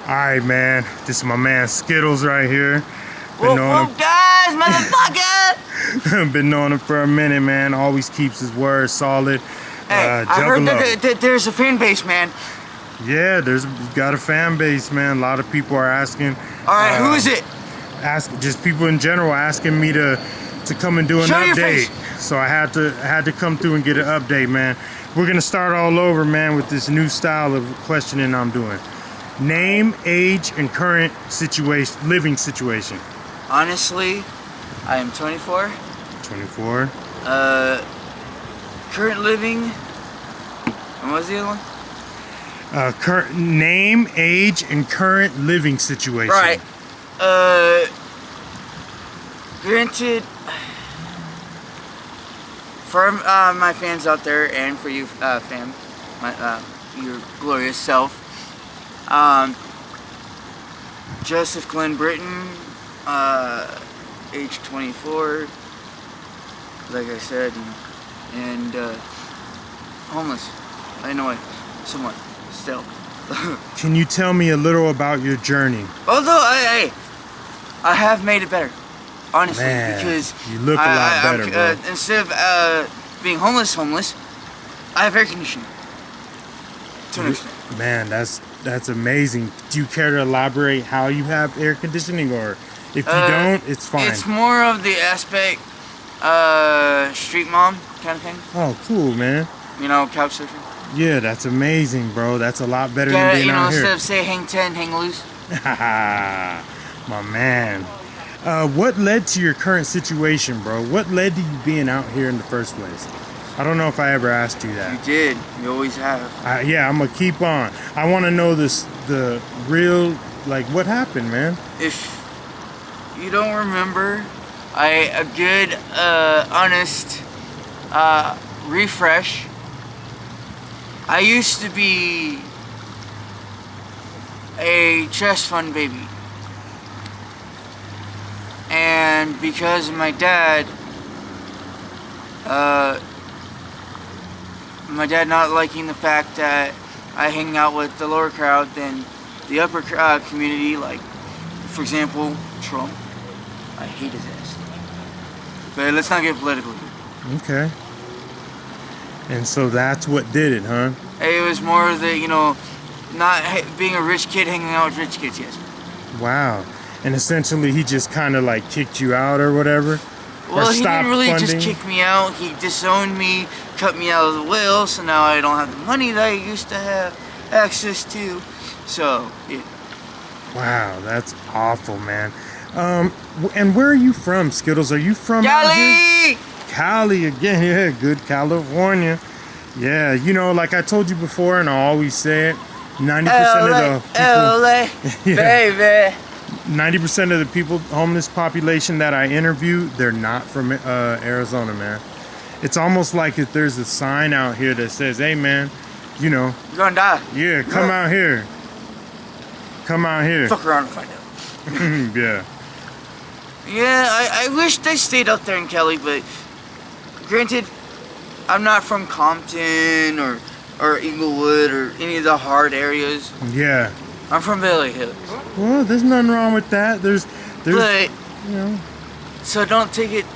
Alright, man. This is my man Skittles right here. Whoa, guys, motherfucker! Been knowing him for a minute, man. Always keeps his word solid. Hey, I heard that there's a fan base, man. Yeah, got a fan base, man. A lot of people are asking. Alright, who is it? Just people in general asking me to come and do an update. So I had to come through and get an update, man. We're gonna start all over, man, with this new style of questioning I'm doing. Name, age, and current living situation. Honestly, I am 24. 24. Current living. And what was the other one? Current name, age, and current living situation. Right. Granted, for my fans out there, and for you, fam, your glorious self. Joseph Glenn Britton, age 24, like I said, and homeless, I know it, somewhat, still. Can you tell me a little about your journey? Although I have made it better, honestly, man, because you look a lot better, bro. Instead of being homeless, I have air conditioning. To an extent. Man, that's amazing. Do you care to elaborate how you have air conditioning, or if you don't, it's fine? It's more of the aspect, street mom kind of thing. Oh, cool, man. You know, couch surfing. Yeah, that's amazing, bro. That's a lot better than being out here. Instead of say hang 10, hang loose. My man. What led to your current situation, bro? What led to you being out here in the first place? I don't know if I ever asked you that. You did. You always have. Yeah, I'm gonna keep on. I want to know the real, like, what happened, man. If you don't remember, a good, honest, refresh. I used to be a trust fund baby. And because of my dad not liking the fact that I hang out with the lower crowd than the upper community, like, for example, Trump. I hate his ass. But let's not get political here. Okay. And so that's what did it, huh? It was more of the, not being a rich kid hanging out with rich kids, yes. Wow. And essentially he just kind of like kicked you out or whatever? Well, he didn't really just kick me out. He disowned me, cut me out of the will, so now I don't have the money that I used to have access to. So, yeah. Wow, that's awful, man. And where are you from, Skittles? Are you from Cali? Cali again, yeah, good California. Yeah, like I told you before, and I always say it, 90% of the people, LA, yeah, baby. 90% of the people, homeless population that I interview, they're not from Arizona, man. It's almost like if there's a sign out here that says, hey, man, you're gonna die. Yeah, come out here. Come out here. Fuck around and find out. Yeah. Yeah, I wish they stayed up there in Cali, but granted, I'm not from Compton or Inglewood or any of the hard areas. Yeah. I'm from Beverly Hills. Well, there's nothing wrong with that. There's but, so don't take it,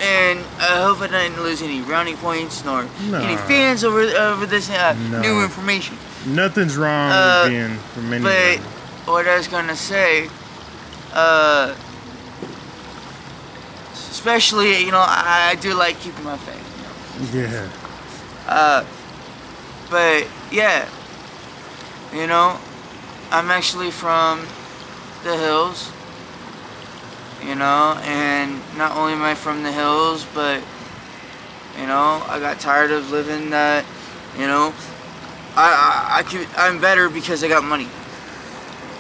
and I hope I didn't lose any brownie points nor any fans over this new information. Nothing's wrong with being from anywhere. But what I was gonna say, especially, I do like keeping my faith. Yeah. But yeah, I'm actually from the hills, and not only am I from the hills, but, I got tired of living that, I'm better because I got money.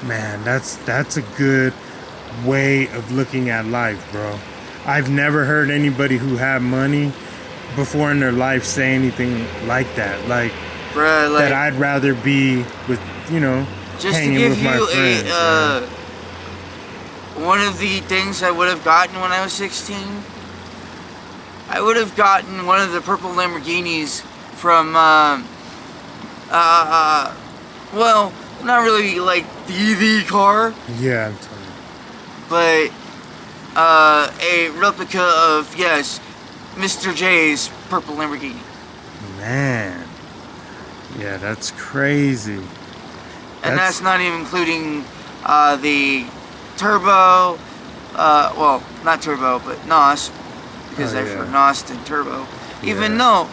Man, that's a good way of looking at life, bro. I've never heard anybody who had money before in their life say anything like that. Like, bruh, that I'd rather be with, just hanging to give with my friends. One of the things I would have gotten when I was 16, I would have gotten one of the purple Lamborghinis from, well, not really like the car, Yeah, I'm telling you. but a replica of, yes, Mr. J's purple Lamborghini. Man. Yeah, that's crazy. And that's not even including the turbo, well, not turbo, but NOS, because I've heard NOS and turbo. Even though,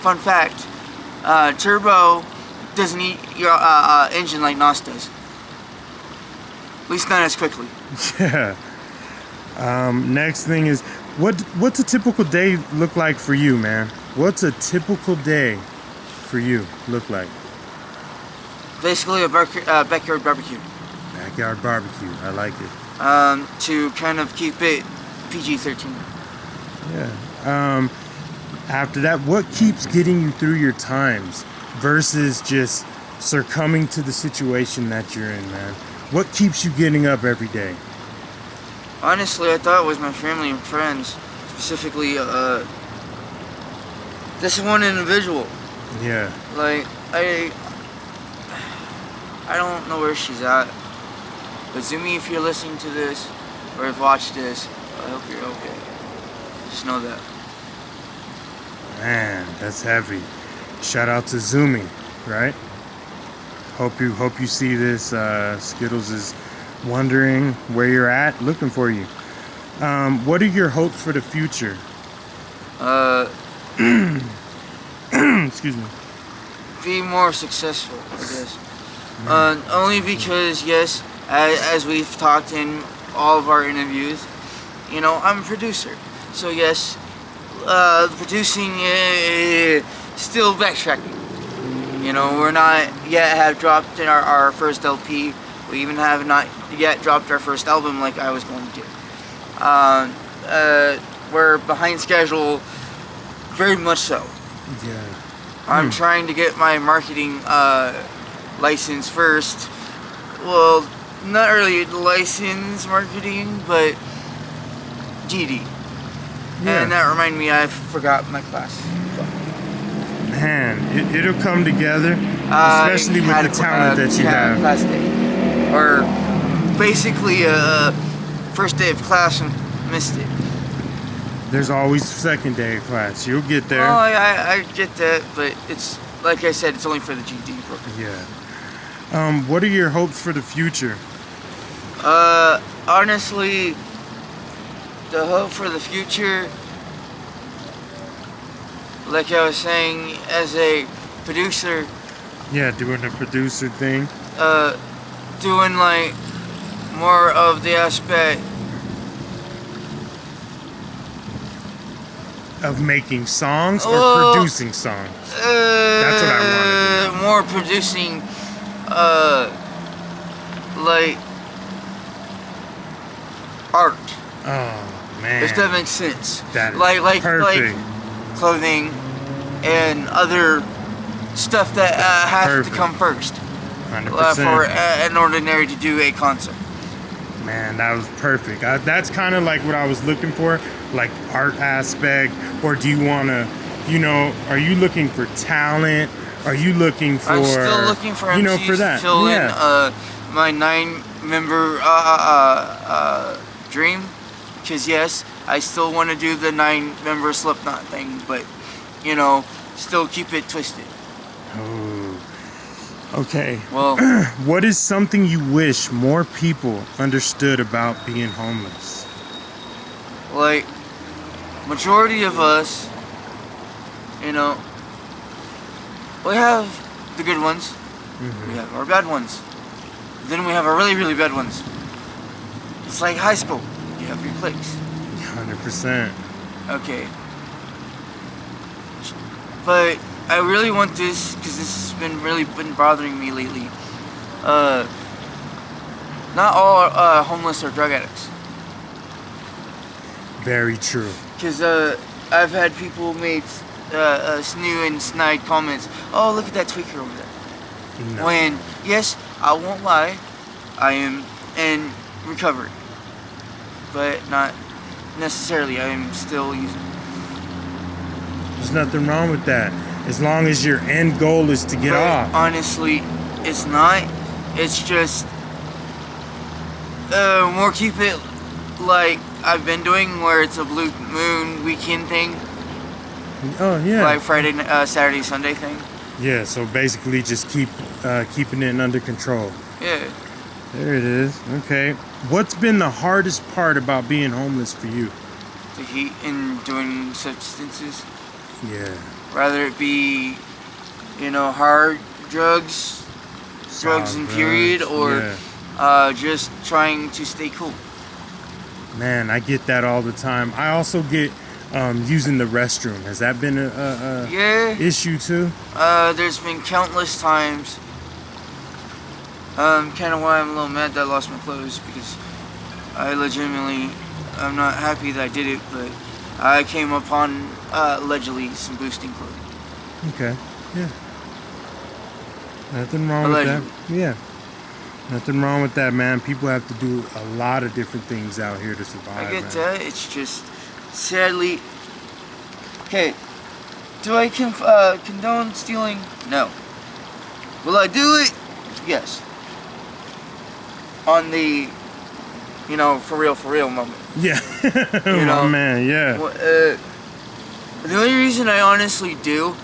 fun fact, turbo doesn't eat your engine like NOS does. At least not as quickly. Yeah. Next thing is, what's a typical day look like for you, man? What's a typical day for you look like? Basically a backyard barbecue. Backyard barbecue. I like it. To kind of keep it PG-13. Yeah. After that, what keeps getting you through your times versus just succumbing to the situation that you're in, man? What keeps you getting up every day? Honestly, I thought it was my family and friends. Specifically, this one individual. Yeah. Like, I don't know where she's at. But Zumi, if you're listening to this, or have watched this, I hope you're okay. Just know that. Man, that's heavy. Shout out to Zumi, right? Hope you see this. Skittles is wondering where you're at, looking for you. What are your hopes for the future? Excuse me. Be more successful, I guess. Only because, yes, as we've talked in all of our interviews, you know, I'm a producer. So yes, producing still backtracking. You know, we're not yet have dropped in our first LP. We even have not yet dropped our first album like I was going to do. We're behind schedule, very much so. Yeah. I'm trying to get my marketing license first. Well, not really license marketing, but GD. Yeah. And that reminded me, I forgot my class. Man, it'll come together, especially with the talent that you have. Class day. Or basically first day of class and missed it. There's always second day of class. You'll get there. Oh, I get that, but it's, like I said, it's only for the GD program. Yeah. What are your hopes for the future? Honestly, the hope for the future, like I was saying, as a producer. Yeah, doing the producer thing. Doing like more of the aspect of making songs or producing songs? That's what I wanted to know. More producing, like art. Oh man, If that makes sense. that is like perfect. like clothing and other stuff that has perfect. to come first 100%. for an ordinary to do a concert. Man, that was perfect. That's kind of like what I was looking for, like art aspect. Or do you want to, you know, are you looking for talent? Are you looking for? I'm still looking for you MCs know, for that. to fill Yeah. in my 9-member dream. Because yes, I still want to do the 9-member Slipknot thing, but you know, still keep it twisted. Oh. Okay. Well, what is something you wish more people understood about being homeless? like majority of us, you know, we have the good ones, we have our bad ones, then we have our really, really bad ones. It's like high school. You have your cliques. 100%. Okay. But I really want this, because this has been bothering me lately. Not all homeless are drug addicts. Very true. Because I've had people make snoo and snide comments. Oh, look at that tweaker over there. No. When, yes, I won't lie, I am in recovery. But not necessarily, I am still using. There's nothing wrong with that. As long as your end goal is to get off. Honestly, It's not. It's just more keep it like I've been doing, where it's a blue moon weekend thing. Oh yeah. Like Friday, Saturday, Sunday thing. Yeah. So basically, just keeping it under control. Yeah. There it is. Okay. What's been the hardest part about being homeless for you? The heat and doing substances. Yeah. Rather it be, hard drugs and period, or just trying to stay cool. Man, I get that all the time. I also get using the restroom. Has that been a issue too? There's been countless times. Kind of why I'm a little mad that I lost my clothes, because I legitimately, I'm not happy that I did it, but I came upon allegedly some boosting clothing. Okay. Yeah. Nothing wrong with that. Yeah. Nothing wrong with that, man. People have to do a lot of different things out here to survive. I get that. It's just, sadly. Okay. Do I condone stealing? No. Will I do it? Yes. On the, for real moment. Yeah. My man, yeah. The only reason I honestly do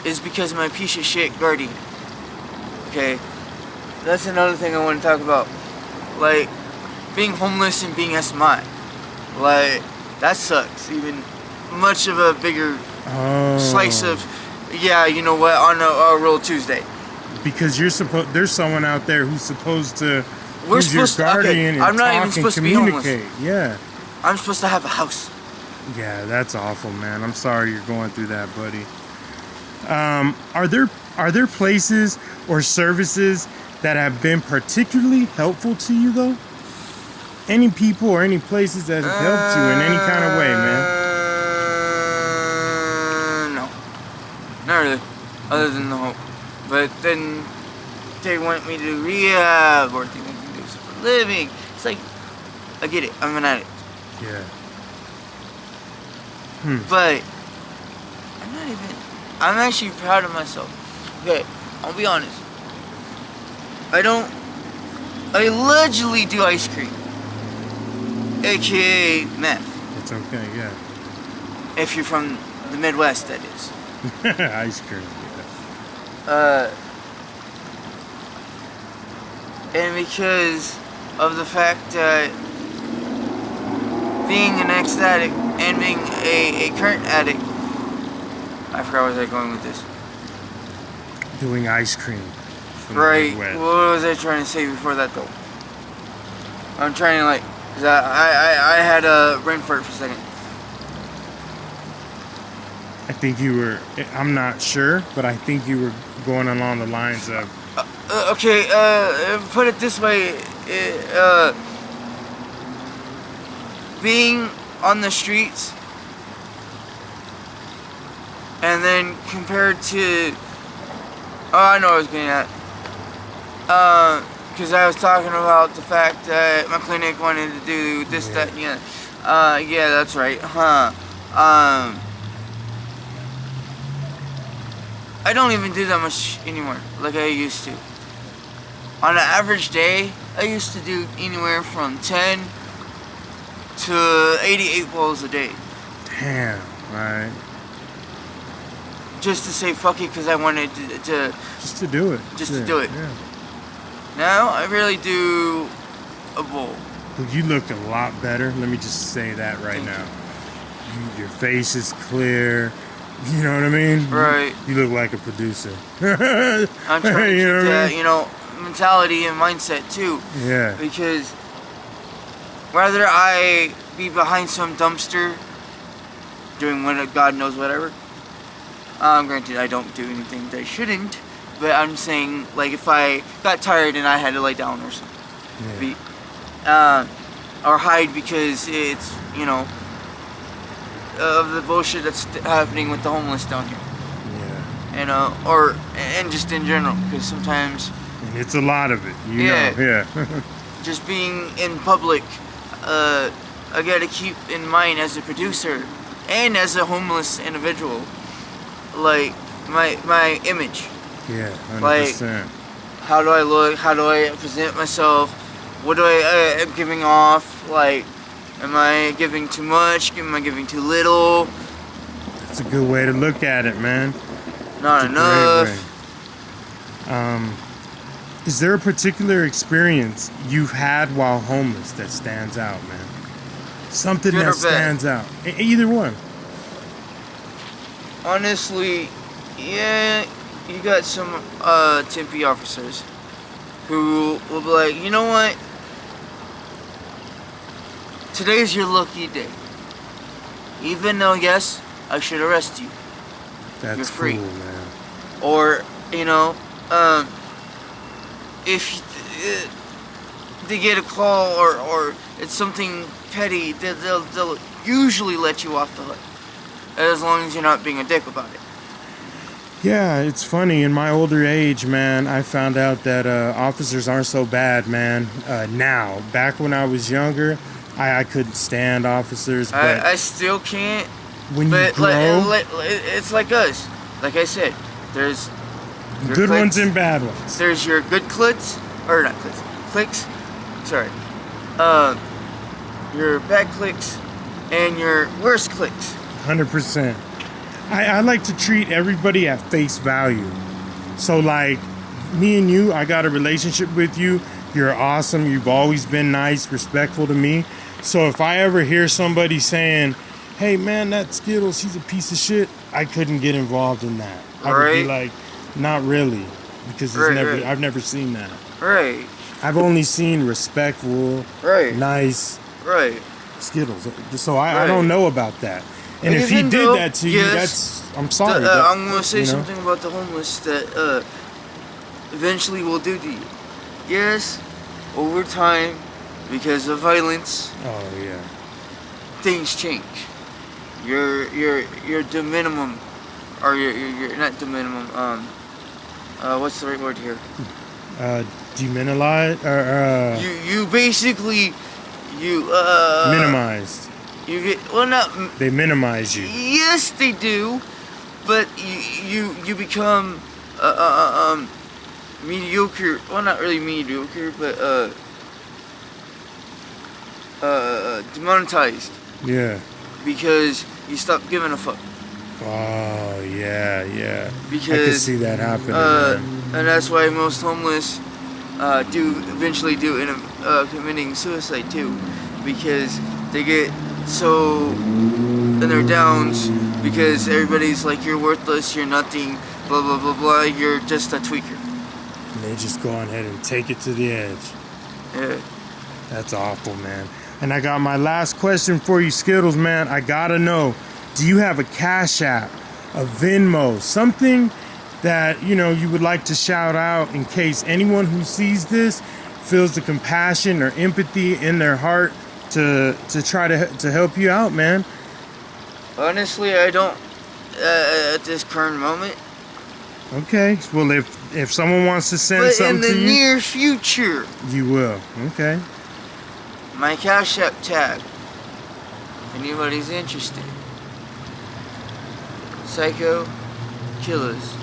is because of my piece of shit guardian. Okay? That's another thing I want to talk about. Like, being homeless and being SMI. Like, that sucks. Even much of a bigger slice of, you know what, on a real Tuesday. Because there's someone out there who's supposed to We're supposed your guardian to, okay, I'm and not talk even supposed to and be homeless. communicate. Yeah. I'm supposed to have a house. Yeah, that's awful, man. I'm sorry you're going through that, buddy. Are there places or services that have been particularly helpful to you, though? Any people or any places that have helped you in any kind of way, man? No. Not really. Other than the hope. But then they want me to do rehab, or they want me to do stuff for a living. It's like, I get it. I'm an addict. Yeah. But I'm actually proud of myself. Okay, I'll be honest. I allegedly do ice cream. AKA meth. It's okay, yeah. If you're from the Midwest, that is. Ice cream, yeah. And because of the fact that being an ex-addict and being a current addict, I forgot where I was going with this. Doing ice cream. Right. What was I trying to say before that, though? I'm trying to, cause I had a brain fart for a second. I think you were, I'm not sure, but I think you were going along the lines of... Put it this way. Being on the streets, and then compared to... I know what I was getting at. Because I was talking about the fact that my clinic wanted to do this, that, and yeah, that's right. I don't even do that much anymore, like I used to. On an average day, I used to do anywhere from 10 to 88 bowls a day. Damn, right. Just to say fuck it, because I wanted to just to do it. Just to do it. Yeah. Now, I really do a bowl. Well, you look a lot better. Let me just say that right now. Your face is clear. You know what I mean? Right. You look like a producer. I'm trying to keep that, mentality and mindset too. Yeah. Because rather I be behind some dumpster doing God knows whatever. Granted, I don't do anything that I shouldn't, but I'm saying, like, if I got tired and I had to lay down or something, or hide because it's, of the bullshit that's happening with the homeless down here. Yeah. And just in general, because sometimes... And it's a lot of it, you know, yeah. Just being in public, I gotta keep in mind as a producer and as a homeless individual, like, my image. Yeah, 100%. Like, How do I look? How do I present myself? What do I am giving off? Like, am I giving too much? Am I giving too little? That's a good way to look at it, man. Not enough. Is there a particular experience you've had while homeless that stands out, man? Something Good that or bad? stands out. Either one. Honestly, yeah, you got some Tempe officers who will be like, you know what? Today's your lucky day. Even though, yes, I should arrest you. That's You're free. cool, man. Or, you know, if they get a call or it's something petty, they'll usually let you off the hook. As long as you're not being a dick about it. Yeah, it's funny. In my older age, man, I found out that officers aren't so bad, man. Now, back when I was younger, I couldn't stand officers. But I still can't. when you But grow, it's like us. Like I said, there's your good clicks, ones and bad ones. There's your good clicks, or not clicks, clicks. Sorry. Your bad clicks and your worst clicks. 100%. I like to treat everybody at face value. So like me and you, I got a relationship with you. You're awesome. You've always been nice, respectful to me. So if I ever hear somebody saying, hey man, that Skittles, he's a piece of shit, I couldn't get involved in that. I would be like, not really. Because it's I've never seen that. Right. I've only seen respectful, nice Skittles. So I don't know about that. And if he did that to you, I'm sorry. I'm going to say something about the homeless that eventually will do to you. Yes, over time, because of violence, things change. Your de minimum, or your not de minimum. What's the right word here? Demineralize or you basically minimized. You get they minimize you. Yes, they do, but you become mediocre. Well, not really mediocre, but demonetized. Yeah. Because you stop giving a fuck. Oh yeah. Because I can see that happening. And that's why most homeless do eventually end up committing suicide too, because they get so in their downs because everybody's like, you're worthless, you're nothing, blah blah blah blah, you're just a tweaker. And they just go on ahead and take it to the edge. Yeah. That's awful, man. And I got my last question for you, Skittles, man. I gotta know, do you have a Cash App, a Venmo, something that you would like to shout out in case anyone who sees this feels the compassion or empathy in their heart to try to help you out, man? Honestly, I don't at this current moment. Okay. Well, if someone wants to send something to you, in the near future, you will. Okay. My Cash App tag. If anybody's interested. Psycho Killers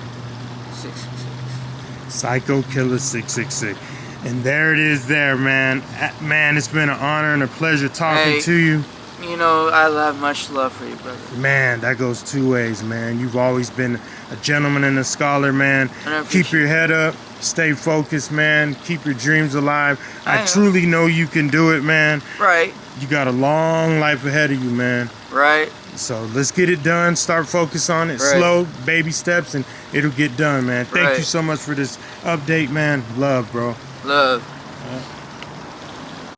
666. Psycho Killer 666. And there it is there, man. Man, it's been an honor and a pleasure talking to you. You know, I have much love for you, brother. Man, that goes two ways, man. You've always been a gentleman and a scholar, man. Keep your head up. Stay focused, man. Keep your dreams alive. I truly know you can do it, man. Right. You got a long life ahead of you, man. Right. So let's get it done. Start focus on it. Slow, baby steps, and it'll get done, man. Thank you so much for this update, man. Love, bro. Love.